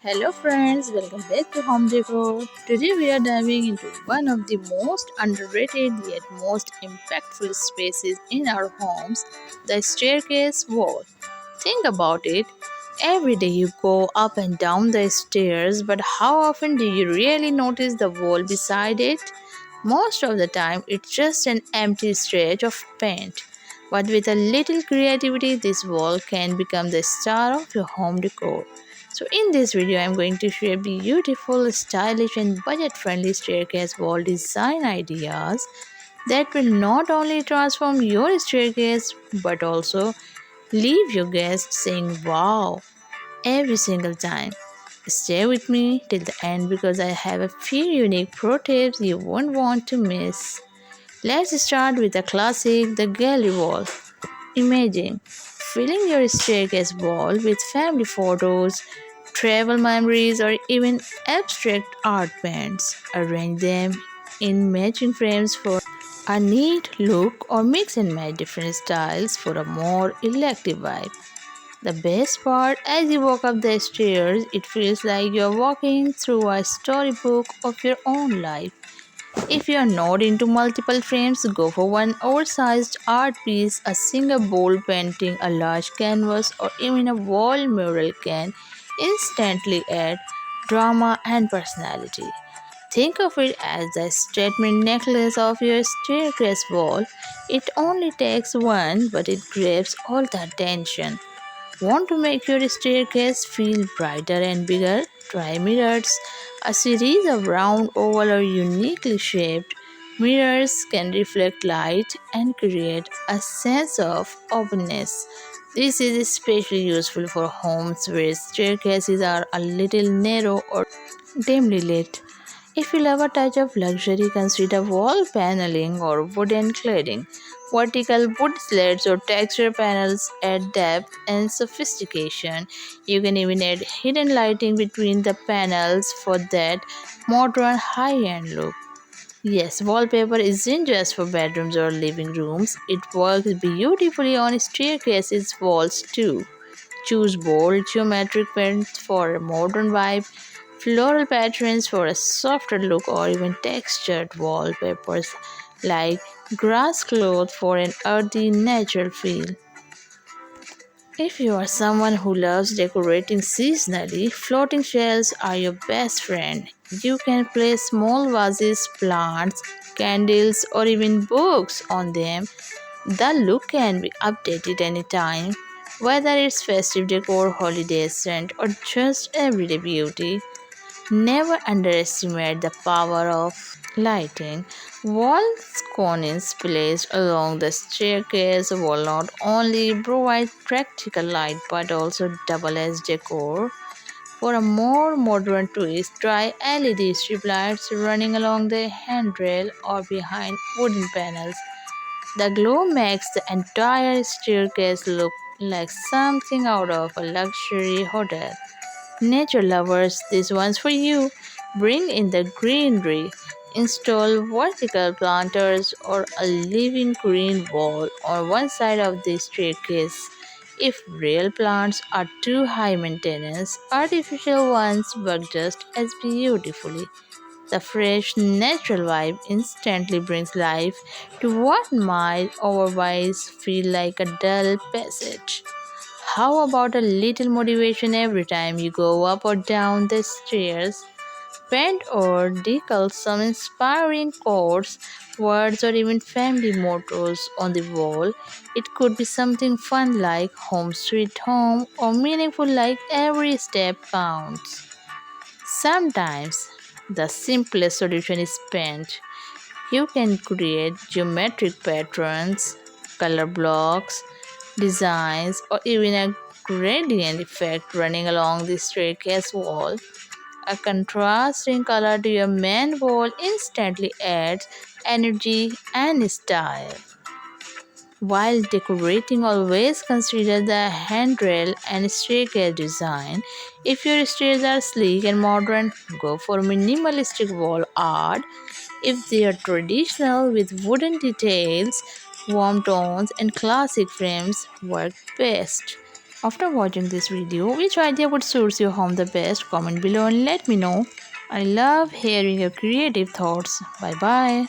Hello friends, welcome back to Home Decor. Today we are diving into one of the most underrated yet most impactful spaces in our homes, the staircase wall. Think about it. Every day you go up and down the stairs, but how often do you really notice the wall beside it? Most of the time, it's just an empty stretch of paint. But with a little creativity, this wall can become the star of your home decor. So, in this video, I'm going to share beautiful, stylish, and budget friendly staircase wall design ideas that will not only transform your staircase but also leave your guests saying wow every single time. Stay with me till the end because I have a few unique pro tips you won't want to miss. Let's start with the classic, the gallery wall. Imagine filling your staircase wall with family photos, travel memories, or even abstract art paints. Arrange them in matching frames for a neat look or mix and match different styles for a more elective vibe. The best part, as you walk up the stairs, it feels like you're walking through a storybook of your own life. If you're not into multiple frames, go for one oversized art piece, a single bold painting, a large canvas, or even a wall mural can instantly add drama and personality. Think of it as the statement necklace of your staircase wall. It only takes one, but it grabs all the attention. Want to make your staircase feel brighter and bigger? Try mirrors. A series of round, oval, or uniquely shaped mirrors can reflect light and create a sense of openness. This is especially useful for homes where staircases are a little narrow or dimly lit. If you love a touch of luxury, consider wall paneling or wooden cladding. Vertical wood slats or texture panels add depth and sophistication. You can even add hidden lighting between the panels for that modern high end look. Yes, wallpaper isn't just for bedrooms or living rooms, it works beautifully on staircases walls too. Choose bold geometric paints for a modern vibe, floral patterns for a softer look, or even textured wallpapers like grass cloth for an earthy, natural feel. If you are someone who loves decorating seasonally, floating shelves are your best friend. You can place small vases, plants, candles, or even books on them. The look can be updated anytime, whether it's festive decor, holiday scent, or just everyday beauty. Never underestimate the power of lighting. Wall sconces placed along the staircase will not only provide practical light but also double as decor. For a more modern twist, try LED strip lights running along the handrail or behind wooden panels. The glow makes the entire staircase look like something out of a luxury hotel. Nature lovers, this one's for you. Bring in the greenery. Install vertical planters or a living green wall on one side of the staircase. If real plants are too high maintenance, artificial ones work just as beautifully. The fresh, natural vibe instantly brings life to what might otherwise feel like a dull passage. How about a little motivation every time you go up or down the stairs? Paint or decal some inspiring quotes, words, or even family mottos on the wall. It could be something fun like Home Sweet Home or meaningful like Every Step Counts. Sometimes the simplest solution is paint. You can create geometric patterns, color blocks, designs, or even a gradient effect running along the staircase wall. A contrasting color to your main wall instantly adds energy and style. While decorating, always consider the handrail and staircase design. If your stairs are sleek and modern, go for minimalistic wall art. If they are traditional with wooden details, warm tones, and classic frames, work best. After watching this video, which idea would suit your home the best? Comment below and let me know. I love hearing your creative thoughts. Bye bye.